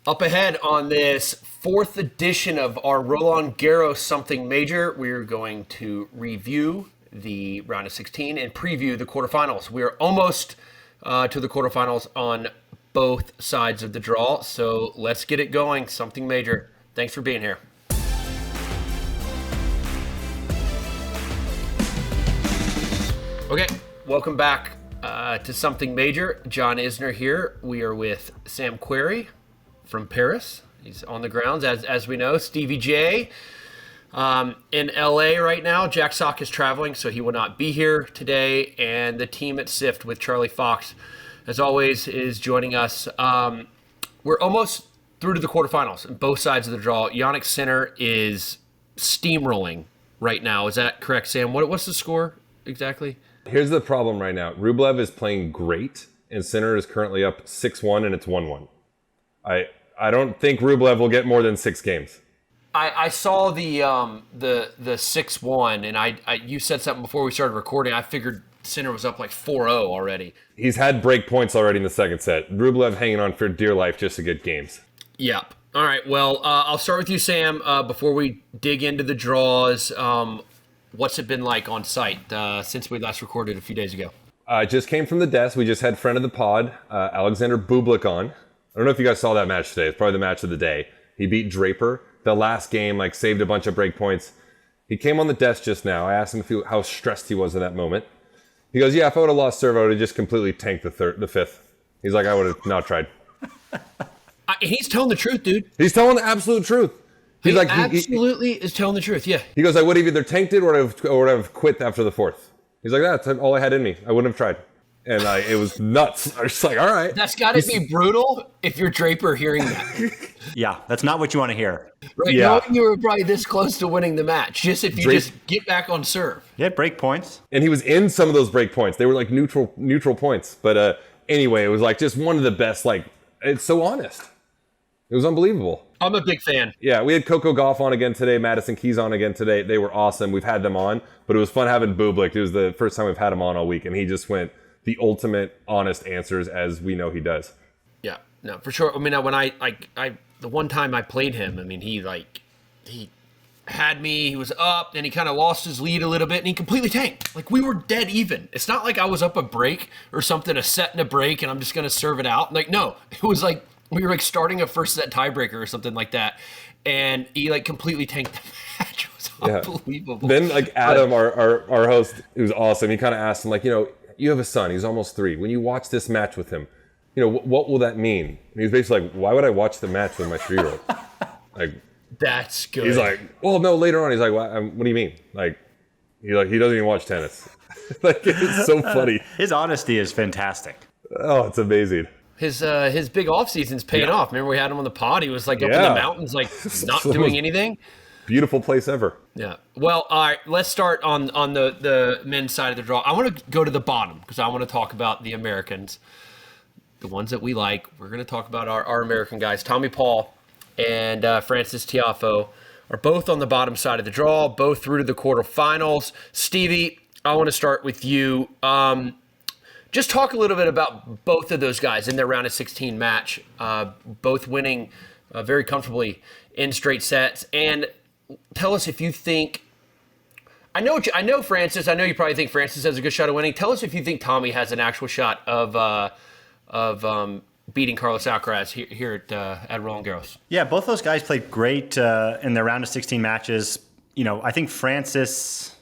Up ahead on this fourth edition of our Roland Garros Something Major, we're going to review the round of 16 and preview the quarterfinals. We are almost to the quarterfinals on both sides of the draw, so let's get it going. Something Major. Thanks for being here. Okay, welcome back to Something Major. John Isner here. We are with Sam Querrey from Paris. He's on the grounds, as we know. Stevie J in LA right now. Jack Sock is traveling, so he will not be here today. And the team at SIFT with Charlie Fox, as always, is joining us. We're almost through to the quarterfinals on both sides of the draw. Jannik Sinner is steamrolling right now. Is that correct, Sam? What's the score exactly? Here's the problem right now. Rublev is playing great, and Sinner is currently up 6-1, and it's 1-1. I don't think Rublev will get more than 6 games. I saw the 6-1, and you said something before we started recording. I figured Sinner was up like 4-0 already. He's had break points already in the second set. Rublev hanging on for dear life just to get games. Yep. All right. Well, I'll start with you, Sam. Before we dig into the draws, what's it been like on site since we last recorded a few days ago? I just came from the desk. We just had friend of the pod, Alexander Bublik on. I don't know if you guys saw that match today. It's probably the match of the day. He beat Draper. The last game, saved a bunch of break points. He came on the desk just now. I asked him how stressed he was in that moment. He goes, yeah, if I would have lost serve, I would have just completely tanked the fifth. He's like, I would have not tried. He's telling the truth, dude. He's telling the absolute truth. He absolutely is telling the truth, yeah. He goes, I would have either tanked it or would have quit after the fourth. He's like, that's all I had in me. I wouldn't have tried. And it was nuts. I was just like, all right. That's got to be brutal if you're Draper hearing that. Yeah, that's not what you want to hear. Right, yeah. Knowing you were probably this close to winning the match, just if you just get back on serve. Yeah, break points. And he was in some of those break points. They were neutral points. But anyway, it was just one of the best. It's so honest. It was unbelievable. I'm a big fan. Yeah, we had Coco Gauff on again today, Madison Keys on again today. They were awesome. We've had them on, but it was fun having Bublik. It was the first time we've had him on all week, and he just went the ultimate honest answers, as we know he does. Yeah, no, for sure. I mean, when I the one time I played him, I mean, he had me. He was up, then he kind of lost his lead a little bit, and he completely tanked. We were dead even. It's not like I was up a break or something, a set and a break, and I'm just gonna serve it out. No, it was we were starting a first set tiebreaker or something like that, and he completely tanked the match. It was unbelievable. Then Adam, our host, who's awesome, he kind of asked him you have a son, he's almost 3. When you watch this match with him, what will that mean? And he's basically like, why would I watch the match with my 3-year-old? That's good. He's like, well, no, later on. He's like, what do you mean? He doesn't even watch tennis. It's so funny. His honesty is fantastic. Oh, it's amazing. His big off season's paying off. Remember we had him on the pod. He was up in the mountains, not doing anything. Beautiful place ever. Yeah. Well, all right. Let's start on the men's side of the draw. I want to go to the bottom because I want to talk about the Americans, the ones that we like. We're going to talk about our American guys. Tommy Paul and Frances Tiafoe are both on the bottom side of the draw, both through to the quarterfinals. Stevie, I want to start with you. Just talk a little bit about both of those guys in their round of 16 match, both winning very comfortably in straight sets. And tell us if you think, I know Frances, I know you probably think Frances has a good shot of winning. Tell us if you think Tommy has an actual shot of beating Carlos Alcaraz here at Roland Garros. Yeah, both those guys played great in their round of 16 matches. I think Frances,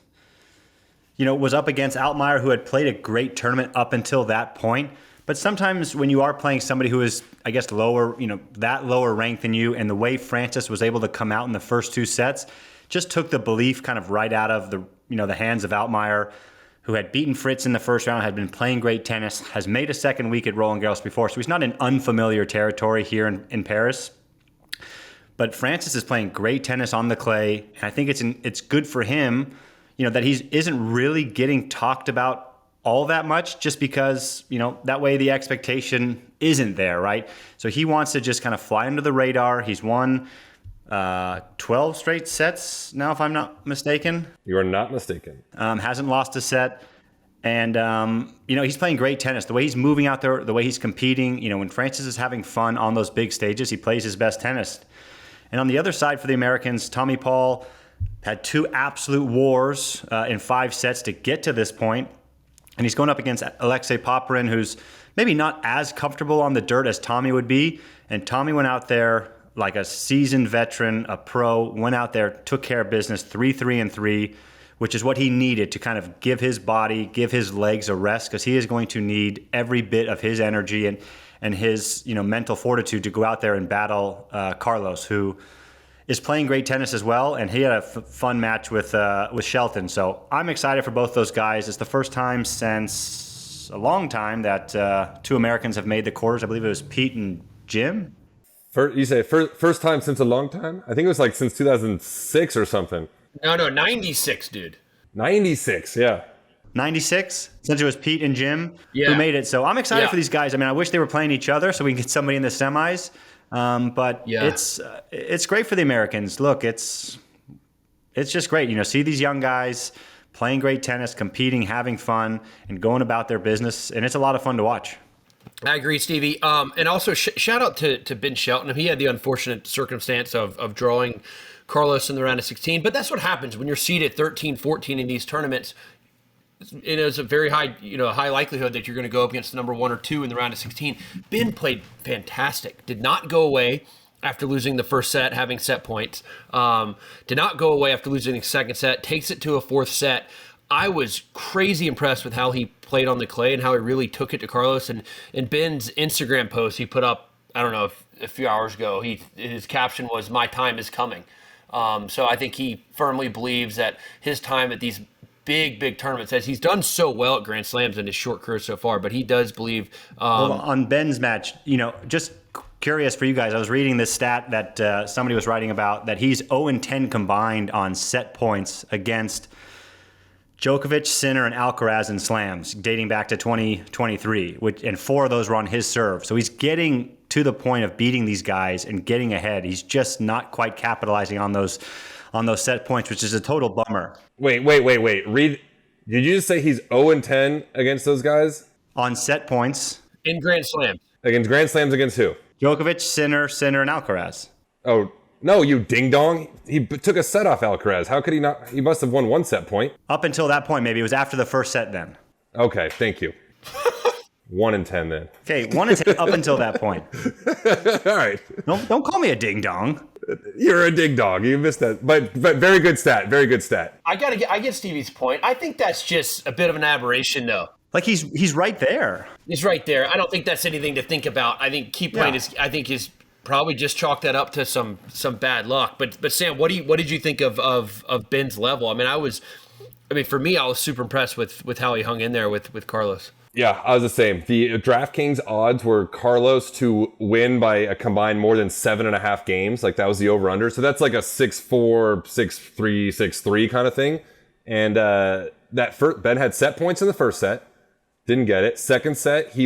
was up against Altmaier, who had played a great tournament up until that point. But sometimes when you are playing somebody who is, I guess, lower, that lower ranked than you, and the way Frances was able to come out in the first 2 sets just took the belief kind of right out of the hands of Altmaier, who had beaten Fritz in the first round, had been playing great tennis, has made a second week at Roland Garros before, so he's not in unfamiliar territory here in Paris. But Frances is playing great tennis on the clay, and I think it's good for him, that he isn't really getting talked about all that much, just because, that way the expectation isn't there, right? So he wants to just kind of fly under the radar. He's won 12 straight sets now, if I'm not mistaken. You are not mistaken. Hasn't lost a set. And, he's playing great tennis. The way he's moving out there, the way he's competing, when Francis is having fun on those big stages, he plays his best tennis. And on the other side for the Americans, Tommy Paul had 2 absolute wars in 5 sets to get to this point. And he's going up against Alexei Popyrin, who's maybe not as comfortable on the dirt as Tommy would be. And Tommy went out there like a seasoned veteran, a pro, went out there, took care of business, 3-3-3, which is what he needed to kind of give his body, give his legs a rest, because he is going to need every bit of his energy and his mental fortitude to go out there and battle Carlos, who is playing great tennis as well, and he had a fun match with Shelton. So I'm excited for both those guys. It's the first time since a long time that 2 Americans have made the quarters. I believe it was Pete and Jim. You say first time since a long time? I think it was like since 2006 or something. No, 96, dude. 96, yeah. 96, since it was Pete and Jim Yeah. who made it. So I'm excited Yeah. for these guys. I mean, I wish they were playing each other so we can get somebody in the semis. But Yeah. it's great for the Americans. Look, it's just great. See these young guys playing great tennis, competing, having fun, and going about their business. And it's a lot of fun to watch. I agree, Stevie. And also shout out to Ben Shelton. He had the unfortunate circumstance of drawing Carlos in the round of 16. But that's what happens when you're seeded 13, 14 in these tournaments. It is a very high, high likelihood that you're going to go up against the number 1 or 2 in the round of 16. Ben played fantastic. Did not go away after losing the first set, having set points. Did not go away after losing the second set. Takes it to a 4th set. I was crazy impressed with how he played on the clay and how he really took it to Carlos. And in Ben's Instagram post he put up, I don't know, a few hours ago, his caption was, "My time is coming." So I think he firmly believes that his time at these big tournaments, as he's done so well at Grand Slams in his short career so far, but he does believe. Well, on Ben's match, just curious for you guys, I was reading this stat that somebody was writing about, that he's 0-10 combined on set points against Djokovic, Sinner, and Alcaraz in slams dating back to 2023, and 4 of those were on his serve. So he's getting to the point of beating these guys and getting ahead. He's just not quite capitalizing on those set points, which is a total bummer. Wait. Did you just say he's 0-10 against those guys? On set points. In Grand Slam. Against Grand Slams against who? Djokovic, Sinner, and Alcaraz. Oh, no, you ding-dong. He took a set off Alcaraz. How could he not? He must have won 1 set point. Up until that point, maybe. It was after the first set then. Okay, thank you. 1-10 then. Okay, 1-10 up until that point. All right. Don't call me a ding-dong. You're a ding-dong. You missed that. But very good stat. Very good stat. I get Stevie's point. I think that's just a bit of an aberration, though. Like he's right there. He's right there. I don't think that's anything to think about. I think keep playing is probably just chalk that up to some bad luck. But Sam, what did you think of Ben's level? I mean, for me, I was super impressed with how he hung in there with Carlos. Yeah, I was the same. The DraftKings odds were Carlos to win by a combined more than 7.5 games. Like, that was the over-under. So that's like a 6-4, 6-3, 6-3 kind of thing. And Ben had set points in the first set. Didn't get it. Second set, he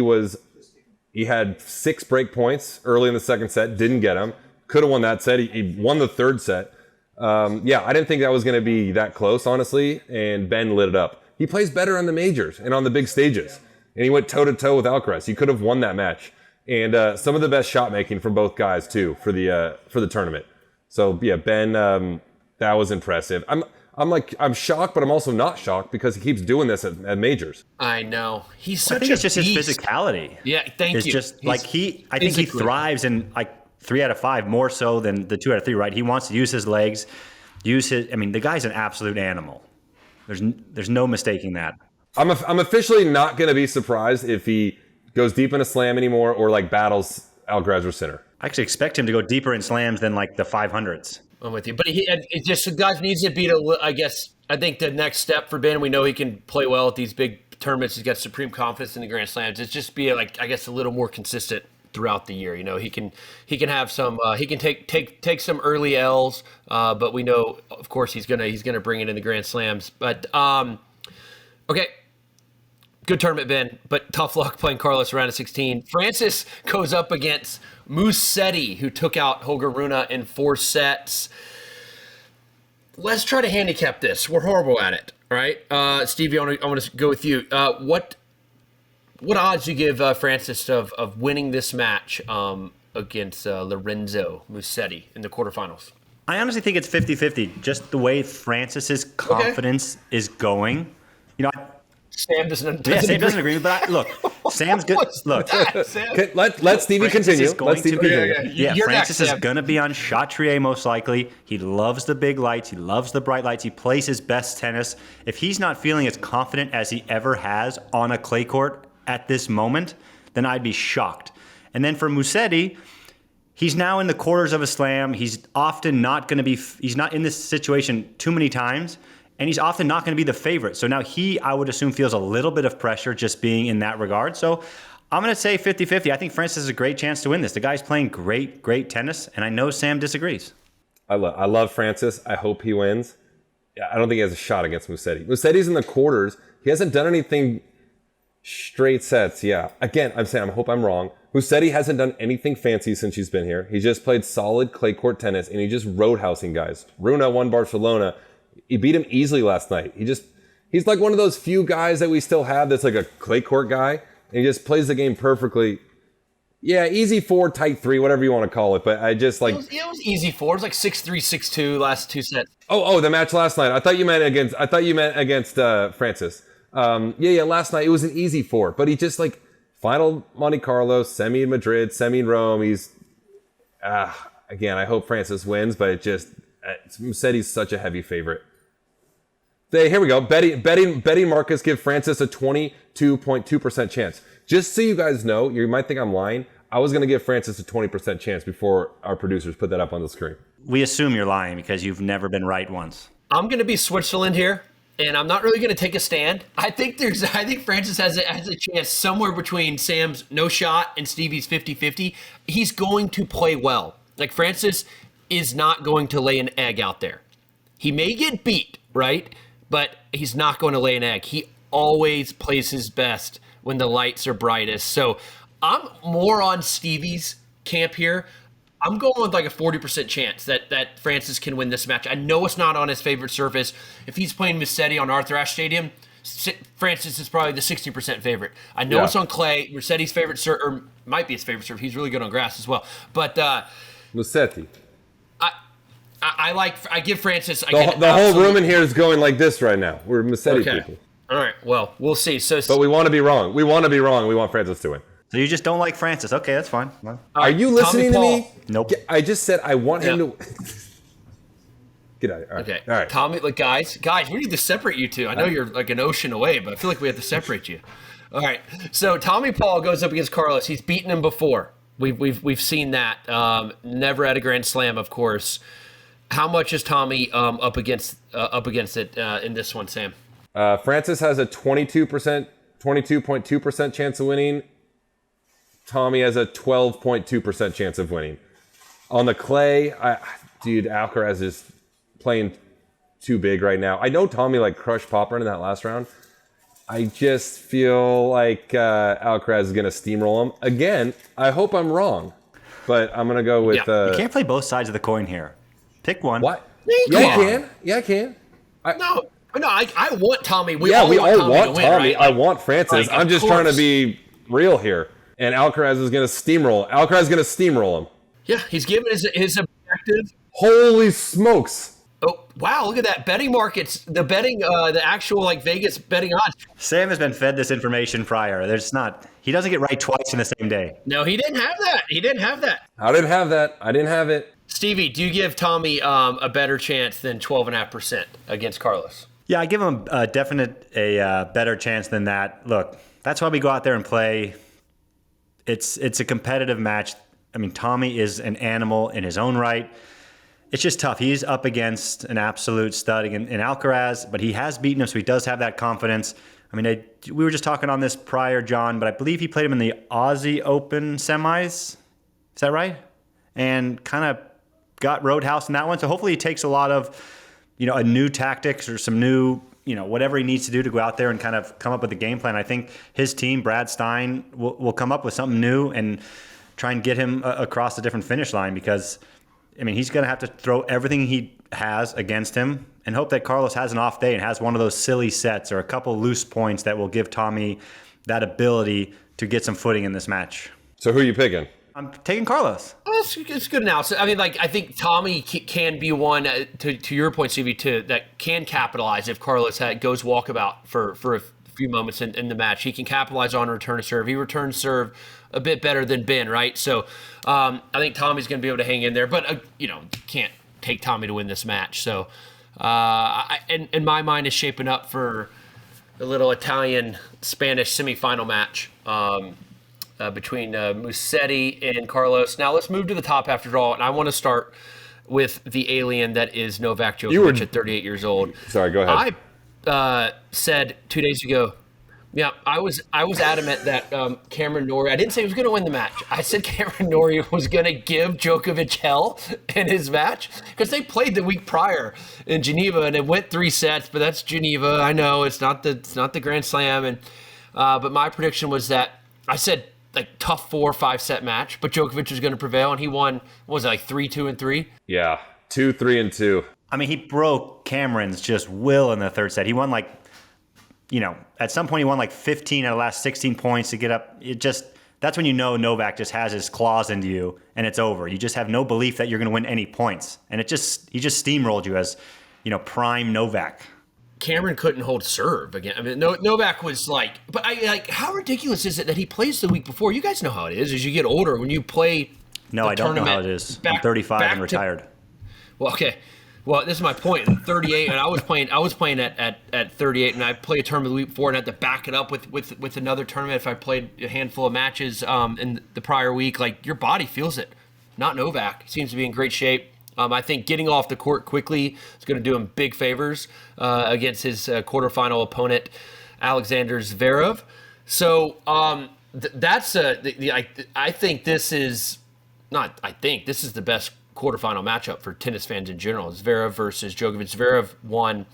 had 6 break points early in the second set. Didn't get them. Could have won that set. He won the third set. I didn't think that was going to be that close, honestly. And Ben lit it up. He plays better on the majors and on the big stages. And he went toe-to-toe with Alcaraz. He could have won that match. And some of the best shot making from both guys, too, for the tournament. So, yeah, Ben, that was impressive. I'm shocked, but I'm also not shocked because he keeps doing this at majors. I know. He's such I think it's just beast. his physicalally. Yeah, thank it's you. Just He's like I think he thrives in like 3 out of 5 more so than the 2 out of 3, right? He wants to use his legs, the guy's an absolute animal. There's no mistaking that. I'm officially not going to be surprised if he goes deep in a slam anymore or like battles Alcaraz or Sinner. I actually expect him to go deeper in slams than like the 500s. I'm with you. But it just, the guys needs to be, I think the next step for Ben, we know he can play well at these big tournaments. He's got supreme confidence in the Grand Slams. It's just be a little more consistent throughout the year. He can have some, he can take some early L's, but we know, of course, he's gonna bring it in the Grand Slams. But, okay. Good tournament, Ben, but tough luck playing Carlos around of 16. Francis goes up against Musetti, who took out Holger Rune in 4 sets. Let's try to handicap this. We're horrible at it, all All right, Stevie, I want to go with you. What odds do you give Francis of winning this match against Lorenzo Musetti in the quarterfinals? I honestly think it's 50-50. Just the way Francis's confidence is going. Sam doesn't. Sam doesn't agree. But look, Sam's good. Look, let Stevie continue. Let Stevie continue. Yeah, Francis is going to be on Chatrier most likely. He loves the big lights. He loves the bright lights. He plays his best tennis. If he's not feeling as confident as he ever has on a clay court at this moment, then I'd be shocked. And then for Musetti, he's now in the quarters of a slam. He's often not going to be. He's not in this situation too many times. And he's often not going to be the favorite. So now I would assume, feels a little bit of pressure just being in that regard. So I'm going to say 50-50. I think Francis has a great chance to win this. The guy's playing great, great tennis. And I know Sam disagrees. I love Francis. I hope he wins. Yeah, I don't think he has a shot against Musetti. Musetti's in the quarters. He hasn't done anything straight sets. Yeah. Again, I hope I'm wrong. Musetti hasn't done anything fancy since he's been here. He just played solid clay court tennis, and he just roadhousing guys. Runa won Barcelona. He beat him easily last night. He's like one of those few guys that we still have that's like a clay court guy, and he just plays the game perfectly. Yeah, easy 4, tight 3, whatever you want to call it. But I just like it was easy 4. It was like 6-3, 6-2 last 2 sets. Oh, the match last night. I thought you meant against Francis. Yeah. Last night it was an easy 4, but he just like final Monte Carlo, semi in Madrid, semi in Rome. He's again. I hope Francis wins, but it just Musetti's such a heavy favorite. Here we go. Betting Marcus give Francis a 22.2% chance. Just so you guys know, you might think I'm lying. I was going to give Francis a 20% chance before our producers put that up on the screen. We assume you're lying because you've never been right once. I'm going to be Switzerland here, and I'm not really going to take a stand. I think Francis has a chance somewhere between Sam's no shot and Stevie's 50-50. He's going to play well. Like, Francis is not going to lay an egg out there. He may get beat, right? But he's not going to lay an egg. He always plays his best when the lights are brightest. So I'm more on Stevie's camp here. I'm going with like a 40% chance that Francis can win this match. I know it's not on his favorite surface. If he's playing Musetti on Arthur Ashe Stadium, Francis is probably the 60% favorite. I know it's on clay. Musetti's favorite surf, or might be his favorite surf. He's really good on grass as well. But Musetti. I give Francis. The whole room in here is going like this right now. We're Musetti people. All right. Well, we'll see. But we want to be wrong. We want Francis to win. So you just don't like Francis? Okay, that's fine. Are you listening to me? Nope. I just said I want him to. Get out of here. All right. Okay. All right. Tommy, like guys, we need to separate you two. I know you're like an ocean away, but I feel like we have to separate you. All right. So Tommy Paul goes up against Carlos. He's beaten him before. We've seen that. Never at a Grand Slam, of course. How much is Tommy up against it in this one, Sam? Francis has a 22.2% chance of winning. Tommy has a 12.2% chance of winning. On the clay, Alcaraz is playing too big right now. I know Tommy crushed Popper in that last round. I just feel like Alcaraz is going to steamroll him. Again, I hope I'm wrong, but I'm going to go with... You can't play both sides of the coin here. Pick one. What? Yeah, I can. No, I want Tommy. We all want Tommy. Right? I want Francis. I'm just trying to be real here. And Alcaraz is going to steamroll. Alcaraz is going to steamroll him. Yeah, he's given his objective. Holy smokes. Oh, wow, look at that. Betting markets, the betting, the actual Vegas betting odds. Sam has been fed this information prior. He doesn't get right twice in the same day. No, he didn't have that. I didn't have it. Stevie, do you give Tommy a better chance than 12.5% against Carlos? Yeah, I give him a better chance than that. Look, that's why we go out there and play. It's a competitive match. I mean, Tommy is an animal in his own right. It's just tough. He's up against an absolute stud in Alcaraz, but he has beaten him, so he does have that confidence. I mean, we were just talking on this prior, John, but I believe he played him in the Aussie Open semis. Is that right? And kind of got roadhouse in that one. So hopefully he takes a lot of, a new tactics or some new, whatever he needs to do to go out there and kind of come up with a game plan. I think his team, Brad Stein, will come up with something new and try and get him across the different finish line, because I mean, he's going to have to throw everything he has against him and hope that Carlos has an off day and has one of those silly sets or a couple loose points that will give Tommy that ability to get some footing in this match. So who are you picking? I'm taking Carlos. Well, it's good analysis. I mean, like, I think Tommy can be one, to your point, Stevie, too, that can capitalize if Carlos goes walkabout for a few moments in the match. He can capitalize on a return to serve. He returns serve a bit better than Ben, right? So I think Tommy's going to be able to hang in there. But, can't take Tommy to win this match. So, in my mind, is shaping up for a little Italian-Spanish semifinal match between Musetti and Carlos. Now, let's move to the top half draw, and I want to start with the alien that is Novak Djokovic at 38 years old. Sorry, go ahead. I said 2 days ago, yeah, I was adamant that Cameron Norrie, I didn't say he was going to win the match. I said Cameron Norrie was going to give Djokovic hell in his match because they played the week prior in Geneva and it went 3 sets, but that's Geneva. I know it's not the Grand Slam, and but my prediction was that I said like tough 4 or 5 set match, but Djokovic was going to prevail, and he won. What was it, like 3-2 and 3? Yeah, 2-3-2. I mean, he broke Cameron's just will in the third set. He won at some point he won like 15 out of the last 16 points to get up. That's when you know Novak just has his claws into you and it's over. You just have no belief that you're going to win any points. And he just steamrolled you as, prime Novak. Cameron couldn't hold serve again. I mean, Novak was how ridiculous is it that he plays the week before? You guys know how it is. As you get older, when you play No, I don't know how it is. I'm 35 and retired. Well, okay. Well, this is my point. 38, and I was playing at 38, and I played a tournament the week before, and I had to back it up with another tournament if I played a handful of matches in the prior week. Like, your body feels it. Not Novak. He seems to be in great shape. I think getting off the court quickly is going to do him big favors against his quarterfinal opponent, Alexander Zverev. So that's I think this is not. I think this is the best quarterfinal matchup for tennis fans in general. Zverev versus Djokovic. Zverev won,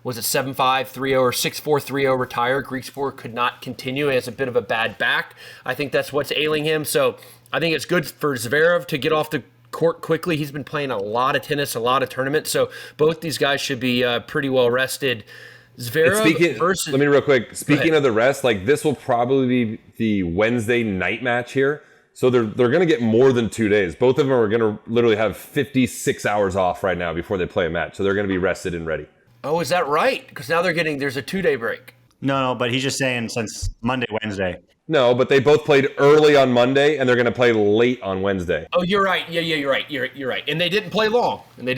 was it 7-5, 3-0, or 6-4, 3-0, retired. Greek sport could not continue. He has a bit of a bad back. I think that's what's ailing him. So I think it's good for Zverev to get off the court quickly. He's been playing a lot of tennis, a lot of tournaments. So both these guys should be pretty well rested. Zverev versus... Let me real quick. Speaking of the rest, this will probably be the Wednesday night match here. So they're going to get more than 2 days. Both of them are going to literally have 56 hours off right now before they play a match. So they're going to be rested and ready. Oh, is that right? Because now there's a 2-day break. No, but he's just saying since Monday, Wednesday. No, but they both played early on Monday, and they're going to play late on Wednesday. Oh, you're right. Yeah, you're right. You're right. And they didn't play long. No,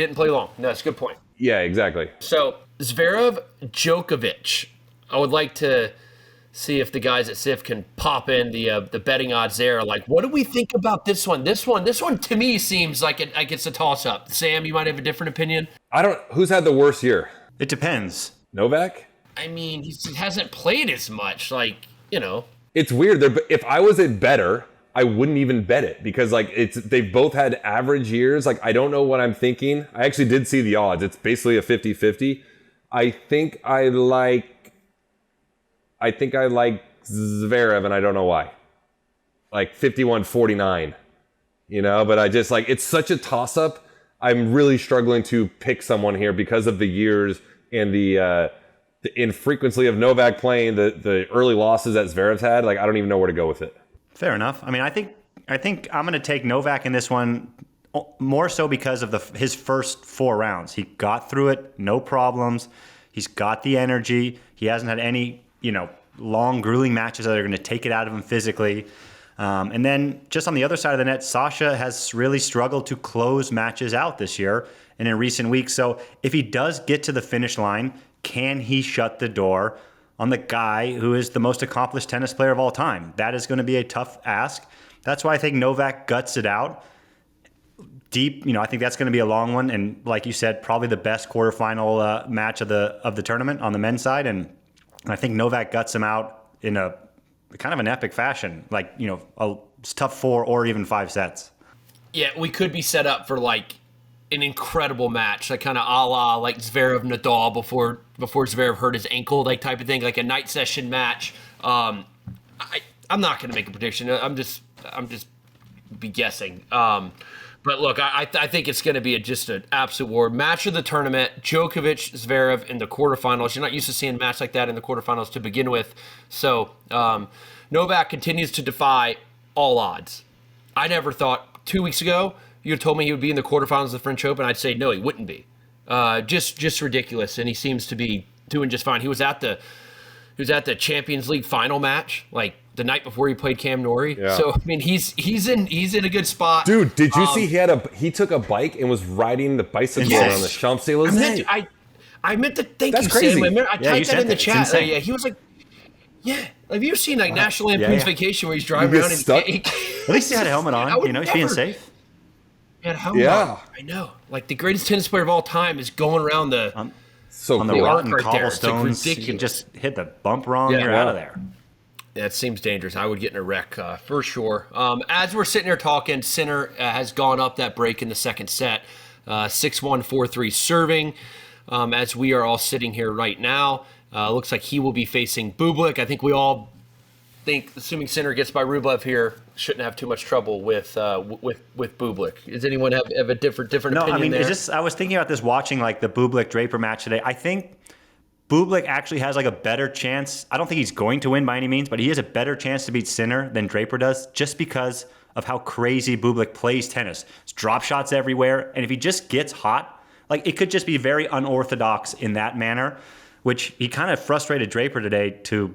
that's a good point. Yeah, exactly. So Zverev, Djokovic. I would like to see if the guys at SIF can pop in the betting odds there. Like, what do we think about this one? This one to me seems like it's a toss-up. Sam, you might have a different opinion. Who's had the worst year? It depends. Novak? I mean, he hasn't played as much, It's weird. If I was a bettor, I wouldn't even bet it because they've both had average years. I don't know what I'm thinking. I actually did see the odds. It's basically a 50-50. I think I like Zverev, and I don't know why. 51-49, but I just it's such a toss-up. I'm really struggling to pick someone here because of the years and the infrequency of Novak playing, the early losses that Zverev's had. I don't even know where to go with it. Fair enough. I mean, I think I'm going to take Novak in this one more so because of his first 4 rounds. He got through it, no problems. He's got the energy. He hasn't had any long, grueling matches that are going to take it out of him physically. And then just on the other side of the net, Sasha has really struggled to close matches out this year and in recent weeks. So if he does get to the finish line, can he shut the door on the guy who is the most accomplished tennis player of all time? That is going to be a tough ask. That's why I think Novak guts it out. Deep, I think that's going to be a long one. And like you said, probably the best quarterfinal match of the tournament on the men's side. And I think Novak guts him out in a kind of an epic fashion, a tough 4 or even 5 sets. Yeah, we could be set up for an incredible match, kind of a la Zverev Nadal before Zverev hurt his ankle, type of thing, a night session match. I'm not going to make a prediction. I'm just be guessing. But look, I think it's going to be just an absolute war. Match of the tournament, Djokovic, Zverev in the quarterfinals. You're not used to seeing a match like that in the quarterfinals to begin with. So Novak continues to defy all odds. I never thought 2 weeks ago you had told me he would be in the quarterfinals of the French Open. I'd say no, he wouldn't be. Just ridiculous, and he seems to be doing just fine. He was at the Champions League final match, like the night before he played Cam Norrie. Yeah. So I mean, he's in a good spot. Dude, did you see he took a bike and was riding the bicycle around the Champs-Élysées? I meant to thank That's you, crazy. Sam. I typed that in the chat. Yeah, he was like, have you ever seen like National Lampoon's Vacation where he's driving around and stuck? At least he had a helmet on. He's being safe. He had a helmet on. I know. Like the greatest tennis player of all time is going around the On cool. the rotten right there. It's like cobblestones, you can just hit the bump wrong, you're out of there. That seems dangerous. I would get in a wreck for sure. As we're sitting here talking, Sinner has gone up that break in the second set, 6-1, 4-3 serving. As we are all sitting here right now, looks like he will be facing Bublik. I think we all think, assuming Sinner gets by Rublev here, shouldn't have too much trouble with Bublik. Does anyone have a different No, opinion I mean, there? I was thinking about this watching like the Bublik Draper match today. I think Bublik actually has like a better chance. I don't think he's going to win by any means, but he has a better chance to beat Sinner than Draper does just because of how crazy Bublik plays tennis. It's drop shots everywhere, and if he just gets hot, like it could just be very unorthodox in that manner, which he kind of frustrated Draper today to,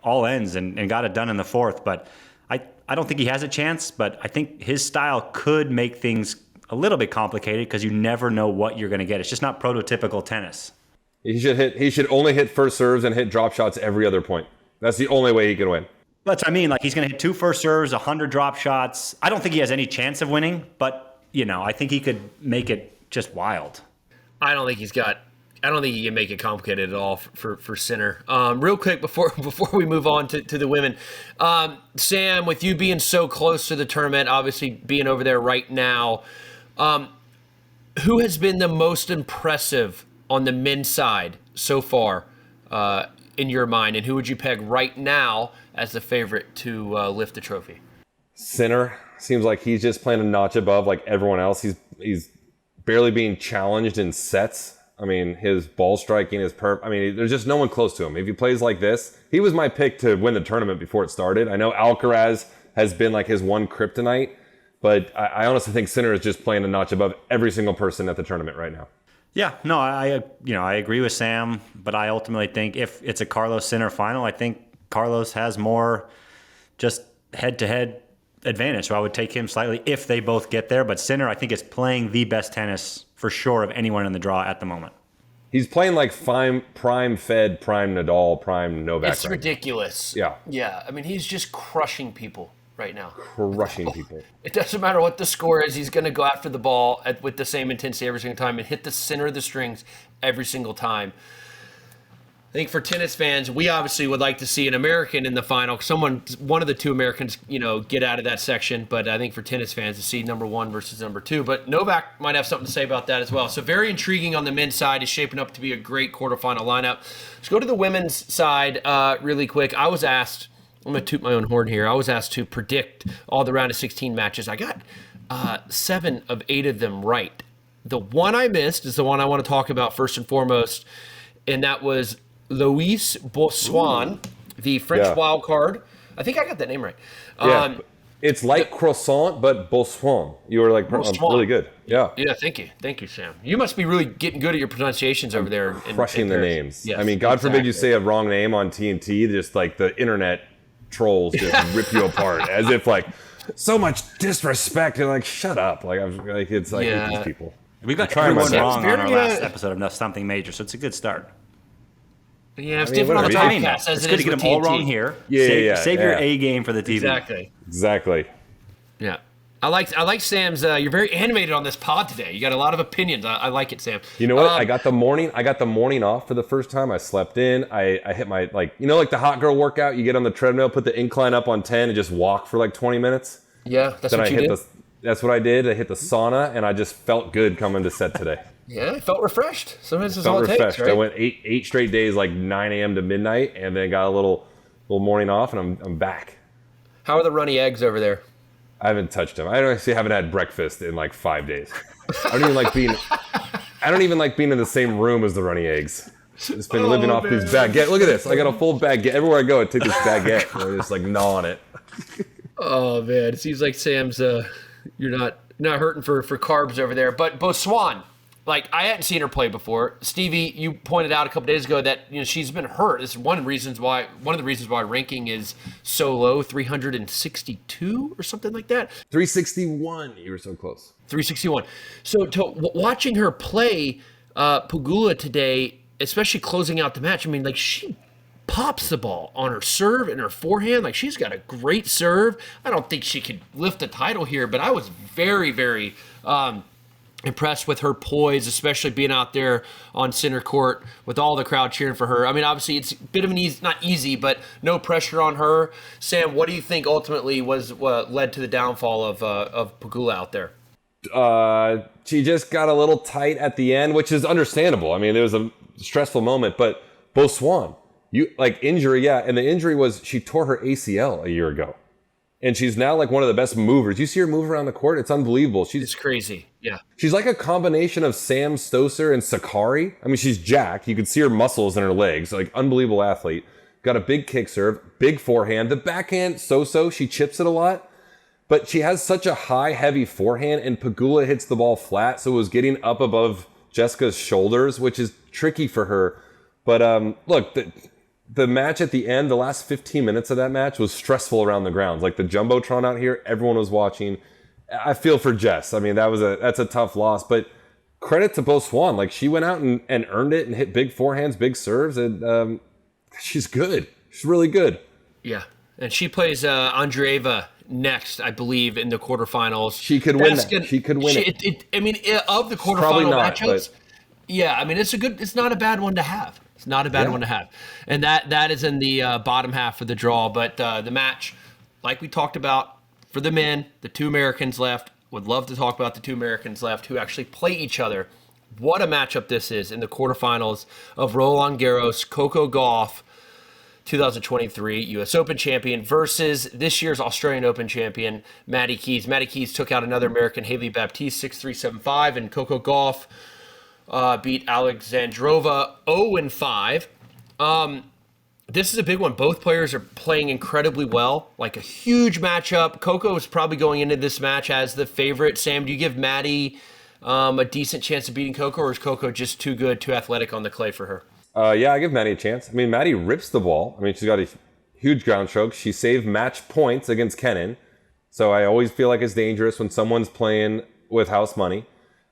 all ends and got it done in the fourth. But I don't think he has a chance, but I think his style could make things a little bit complicated because you never know what you're going to get. It's just not prototypical tennis. He should only hit first serves and hit drop shots every other point. That's the only way he can win. But I mean, like he's going to hit 2 first serves, 100 drop shots. I don't think he has any chance of winning, but I think he could make it just wild. I don't think he can make it complicated at all for Sinner. Real quick before we move on to the women, Sam, with you being so close to the tournament, obviously being over there right now, who has been the most impressive on the men's side so far in your mind, and who would you peg right now as the favorite to lift the trophy? Sinner seems like he's just playing a notch above like everyone else. He's barely being challenged in sets. I mean, his ball striking is I mean, there's just no one close to him. If he plays like this, he was my pick to win the tournament before it started. I know Alcaraz has been like his one kryptonite, but I honestly think Sinner is just playing a notch above every single person at the tournament right now. Yeah, no, I agree with Sam, but I ultimately think if it's a Carlos Sinner final, I think Carlos has more just head-to-head advantage. So I would take him slightly if they both get there. But Sinner, I think, is playing the best tennis for sure of anyone in the draw at the moment. He's playing like prime Fed, prime Nadal, prime Novak. It's ridiculous. Yeah. Yeah. I mean, he's just crushing people right now. Crushing people. It doesn't matter what the score is. He's going to go after the ball with the same intensity every single time and hit the center of the strings every single time. I think for tennis fans, we obviously would like to see an American in the final. One of the two Americans, get out of that section. But I think for tennis fans to see number one versus number two. But Novak might have something to say about that as well. So very intriguing on the men's side. Is shaping up to be a great quarterfinal lineup. Let's go to the women's side really quick. I was asked, I'm going to toot my own horn here. I was asked to predict all the round of 16 matches. I got 7 of 8 of them right. The one I missed is the one I want to talk about first and foremost, and that was Louise Bossuan, the French wild card. I think I got that name right. Yeah, it's like croissant, but Bossuan. You were like really good. Yeah. Yeah, thank you, Sam. You must be really getting good at your pronunciations over there. Crushing the names. Yes, I mean, God forbid you say a wrong name on TNT, just like the internet trolls just rip you apart as if like so much disrespect and like shut up. Like it's like these people. We got everyone wrong on our last episode of Something Major, so it's a good start. Yeah, it's different on the podcast. It's good to get them all wrong here. Save your A game for the TV. Exactly. Yeah. I like Sam's. You're very animated on this pod today. You got a lot of opinions. I like it, Sam. You know what? I got the morning off for the first time. I slept in. I hit my like the hot girl workout. You get on the treadmill, put the incline up on 10, and just walk for like 20 minutes. Yeah, that's what you did. That's what I did. I hit the sauna, and I just felt good coming to set today. Yeah, I felt refreshed. Sometimes that's all it takes, right? I went eight straight days, like 9 a.m. to midnight, and then got a little morning off, and I'm back. How are the runny eggs over there? I haven't touched them. I actually haven't had breakfast in like 5 days. I don't even like being in the same room as the runny eggs. I've just been living off these baguettes. Look at this. I got a full baguette. Everywhere I go, I take this baguette and I just like gnaw on it. Oh man, it seems like Sam's you're not hurting for carbs over there. But Swan, like I hadn't seen her play before. Stevie, you pointed out a couple days ago that she's been hurt. This is one of the reasons why ranking is so low, 362 or something like that. 361. You were so close. 361. So watching her play Pegula today, especially closing out the match, I mean, like she pops the ball on her serve and her forehand. Like she's got a great serve. I don't think she could lift the title here, but I was very, very impressed with her poise, especially being out there on center court with all the crowd cheering for her. I mean, obviously it's a bit of an not easy, but no pressure on her. Sam, what do you think ultimately was what led to the downfall of Pegula out there? She just got a little tight at the end, which is understandable. I mean, there was a stressful moment, but Bo Swan, injury, and the injury was she tore her ACL a year ago. And she's now like one of the best movers. You see her move around the court? It's unbelievable. It's crazy. Yeah. She's like a combination of Sam Stosur and Sakari. I mean, she's jacked. You can see her muscles in her legs. Like, unbelievable athlete. Got a big kick serve, big forehand. The backhand, so-so. She chips it a lot. But she has such a high, heavy forehand, and Pegula hits the ball flat, so it was getting up above Jessica's shoulders, which is tricky for her. But look, the match at the end, the last 15 minutes of that match was stressful around the grounds. Like the Jumbotron out here, everyone was watching. I feel for Jess. I mean, that's a tough loss, but credit to Bo Swan. Like she went out and earned it and hit big forehands, big serves, and she's good. She's really good. Yeah, and she plays Andreeva next, I believe, in the quarterfinals. She could win that. She could win it. I mean, of the quarterfinal matchups, yeah, I mean, it's not a bad one to have. It's not a bad one to have. And that is in the bottom half of the draw. But the match, like we talked about, for the men, the two Americans left. Would love to talk about the two Americans left who actually play each other. What a matchup this is in the quarterfinals of Roland Garros, Coco Gauff, 2023 U.S. Open champion versus this year's Australian Open champion, Maddie Keys. Maddie Keys took out another American, Haley Baptiste, 6-3, 7-5, and Coco Gauff beat Alexandrova 0-5. This is a big one. Both players are playing incredibly well, like a huge matchup. Coco is probably going into this match as the favorite. Sam, do you give Maddie a decent chance of beating Coco, or is Coco just too good, too athletic on the clay for her? Yeah, I give Maddie a chance. I mean, Maddie rips the ball. I mean, she's got a huge ground stroke. She saved match points against Kenin. So I always feel like it's dangerous when someone's playing with house money.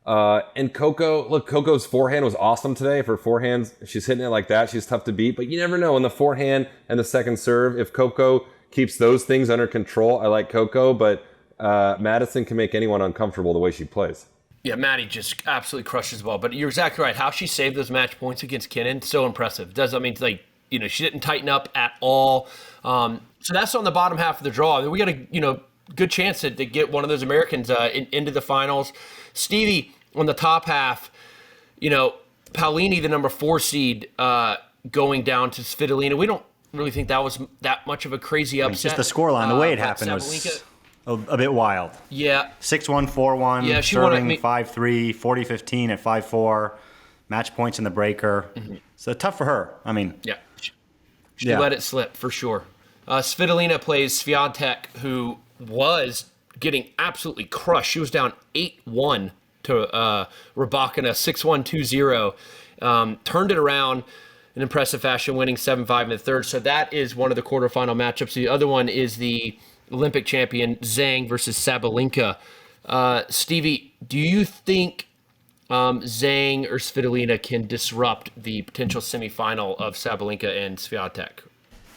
And Coco's forehand was awesome today. If her forehand, she's hitting it like that, she's tough to beat. But you never know in the forehand and the second serve. If Coco keeps those things under control, I like Coco. But Madison can make anyone uncomfortable the way she plays. Yeah, Maddie just absolutely crushes the ball. But you're exactly right. How she saved those match points against Kenin, so impressive. She didn't tighten up at all. So that's on the bottom half of the draw. We got a good chance to get one of those Americans into the finals. Stevie, on the top half, Paolini, the number 4 seed, going down to Svitolina. We don't really think that was that much of a crazy upset. Just the scoreline, the way it happened was a bit wild. Yeah. 6-1, 4-1, yeah, she serving 5-3, 40-15 at 5-4, match points in the breaker. Mm-hmm. So tough for her. I mean. Yeah. She let it slip, for sure. Svitolina plays Swiatek, who was getting absolutely crushed. She was down 8-1 to Rybakina, 6-1, 2-0. Turned it around in impressive fashion, winning 7-5 in the third. So that is one of the quarterfinal matchups. The other one is the Olympic champion Zhang versus Sabalenka. Stevie, do you think Zhang or Svitolina can disrupt the potential semifinal of Sabalenka and Swiatek?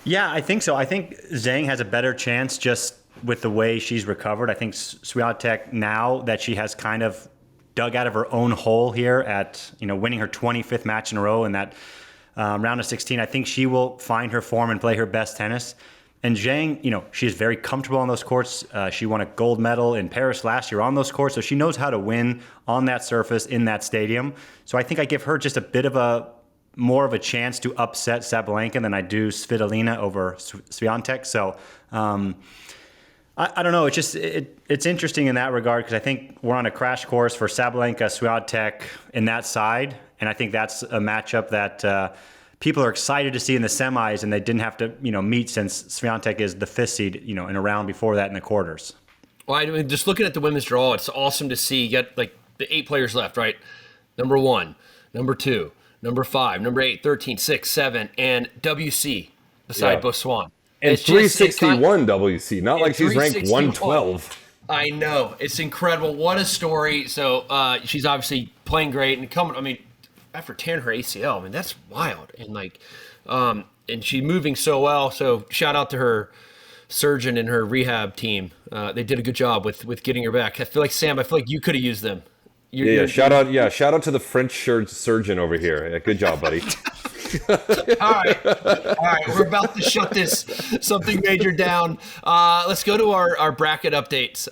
Yeah, I think so. I think Zhang has a better chance just with the way she's recovered. I think Swiatek, now that she has kind of dug out of her own hole here at winning her 25th match in a row in that round of 16, I think she will find her form and play her best tennis. And Zhang, she is very comfortable on those courts. She won a gold medal in Paris last year on those courts, so she knows how to win on that surface in that stadium. So I think I give her just a bit of more of a chance to upset Sabalenka than I do Svitolina over Swiatek. So I don't know. It's just it's interesting in that regard because I think we're on a crash course for Sabalenka, Swiatek in that side, and I think that's a matchup that people are excited to see in the semis, and they didn't have to meet since Swiatek is the 5th seed in a round before that in the quarters. Well, I mean, just looking at the women's draw, it's awesome to see. You got like the 8 players left, right? Number 1, number 2, number 5, number 8, 13, 6, 7, and WC beside Botswana. And It's 361 WC, not like she's ranked 361. 112. I know. It's incredible. What a story. So she's obviously playing great and coming. I mean, after tearing her ACL, I mean, that's wild. And and she's moving so well. So shout out to her surgeon and her rehab team. They did a good job with getting her back. I feel like, Sam, you could have used them. Shout out to the French surgeon over here. Yeah, good job, buddy. All right. We're about to shut this something major down. Let's go to our bracket updates.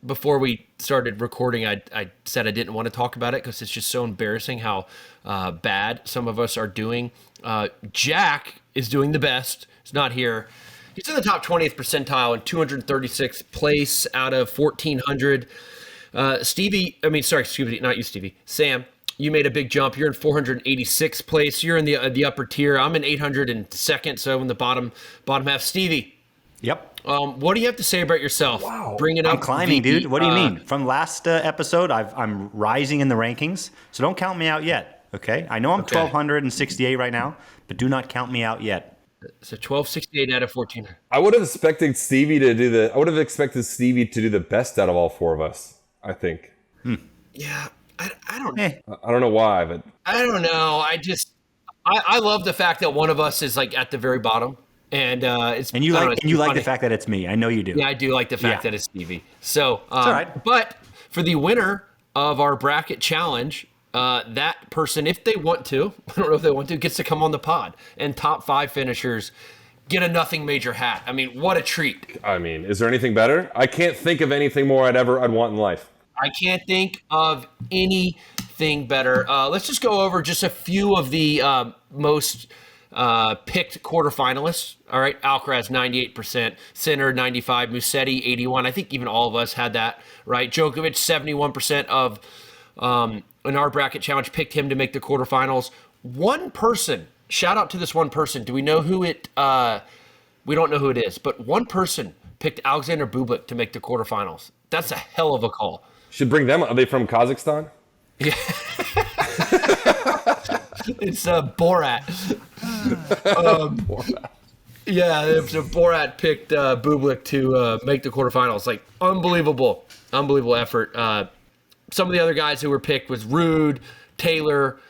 Before we started recording, I said I didn't want to talk about it because it's just so embarrassing how bad some of us are doing. Jack is doing the best. He's not here. He's in the top 20th percentile in 236th place out of 1,400. Not you, Stevie. Sam, you made a big jump. You're in 486th place. You're in the upper tier. I'm in 802nd, so in the bottom half. Stevie. Yep. What do you have to say about yourself? Wow. Bringing up I'm climbing, dude. What do you mean? From last episode, I'm rising in the rankings, so don't count me out yet. Okay. I know I'm 1,268 right now, but do not count me out yet. So 1268 out of 14. I would have expected Stevie to do the best out of all 4 of us, I think. Yeah, I don't know. I don't know why, but I don't know. I love the fact that one of us is like at the very bottom, and you like the fact that it's me. I know you do. Yeah, I do like the fact that it's Stevie. So, it's all right. But for the winner of our bracket challenge, that person, if they want to, I don't know if they want to, gets to come on the pod, and top 5 finishers get a nothing major hat. I mean, what a treat. I mean, is there anything better? I can't think of anything more I'd want in life. I can't think of anything better. Let's just go over just a few of the most picked quarterfinalists. All right, Alcaraz 98%, Sinner 95%, Musetti 81%. I think even all of us had that right. Djokovic 71% of in our bracket challenge picked him to make the quarterfinals. One person, shout out to this one person. Do we know who it? We don't know who it is, but one person picked Alexander Bublik to make the quarterfinals. That's a hell of a call. Should bring them. Are they from Kazakhstan? Yeah. It's Borat. Yeah, so Borat picked Bublik to make the quarterfinals. Like, unbelievable effort. Some of the other guys who were picked was Rude, Taylor,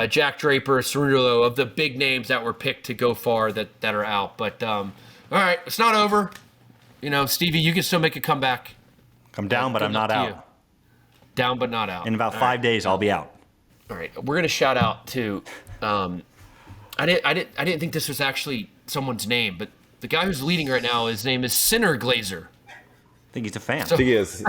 Jack Draper, Cerullo, of the big names that were picked to go far that are out. But all right, it's not over. Stevie, you can still make a comeback. I'm down, but I'm not out. Down, but not out. In about 5 days, I'll be out. All right, we're gonna shout out to. I didn't think this was actually someone's name, but the guy who's leading right now, his name is Sinner Glazer. I think he's a fan. I think he is.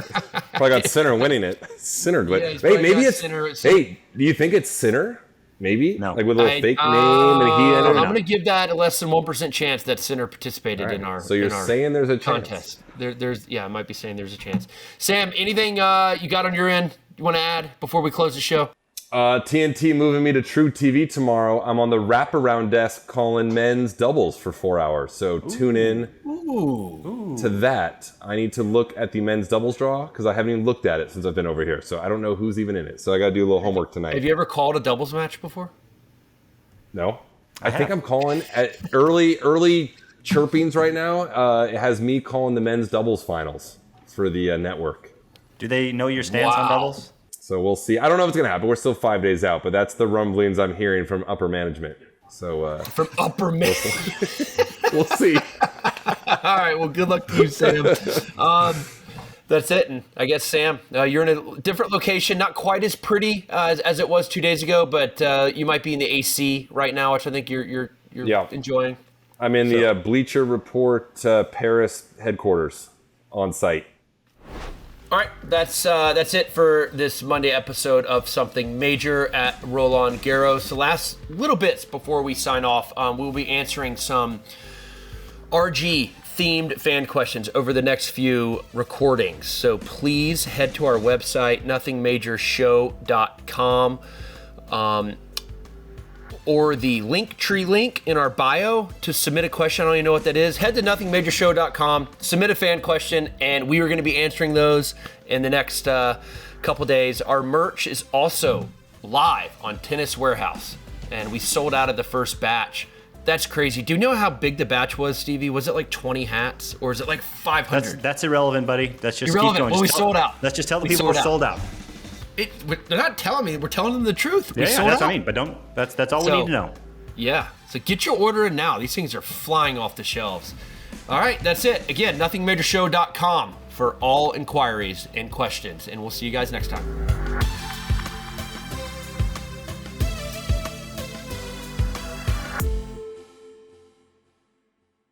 Probably got Sinner winning it. Sinner Glazer. Yeah, hey, maybe it's Sinner. Hey, do you think it's Sinner? Maybe? No. Like with a little fake name and he entered? I'm going to give that a less than 1% chance that Sinner participated in our So you're saying there's a chance? Contest. I might be saying there's a chance. Sam, anything you got on your end you want to add before we close the show? TNT moving me to True TV tomorrow. I'm on the wraparound desk calling men's doubles for 4 hours. So tune in to that. I need to look at the men's doubles draw because I haven't even looked at it since I've been over here. So I don't know who's even in it. So I got to do a little homework tonight. Have you ever called a doubles match before? No. I think I'm calling at early chirpings right now. It has me calling the men's doubles finals for the network. Do they know your stance on doubles? So we'll see. I don't know if it's going to happen. We're still 5 days out, but that's the rumblings I'm hearing from upper management. So from upper management. We'll see. All right. Well, good luck to you, Sam. That's it. And I guess, Sam, you're in a different location, not quite as pretty as it was 2 days ago, but you might be in the AC right now, which I think you're enjoying. I'm in the Bleacher Report Paris headquarters on site. All right, that's it for this Monday episode of Something Major at Roland Garros. The last little bits before we sign off, we'll be answering some RG themed fan questions over the next few recordings. So please head to our website, nothingmajorshow.com, or the Linktree link in our bio to submit a question. I don't even know what that is. Head to nothingmajorshow.com, submit a fan question, and we are going to be answering those in the next couple days. Our merch is also live on Tennis Warehouse, and we sold out of the first batch. That's crazy. Do you know how big the batch was, Stevie? Was it like 20 hats, or is it like 500? That's irrelevant, buddy. That's just irrelevant. Keep going. Well, we sold out. Let's just tell the people we're sold out. They're not telling me. We're telling them the truth. Yeah, that's what I mean. But that's all we need to know. Yeah. So get your order in now. These things are flying off the shelves. All right, that's it. Again, nothingmajorshow.com for all inquiries and questions. And we'll see you guys next time.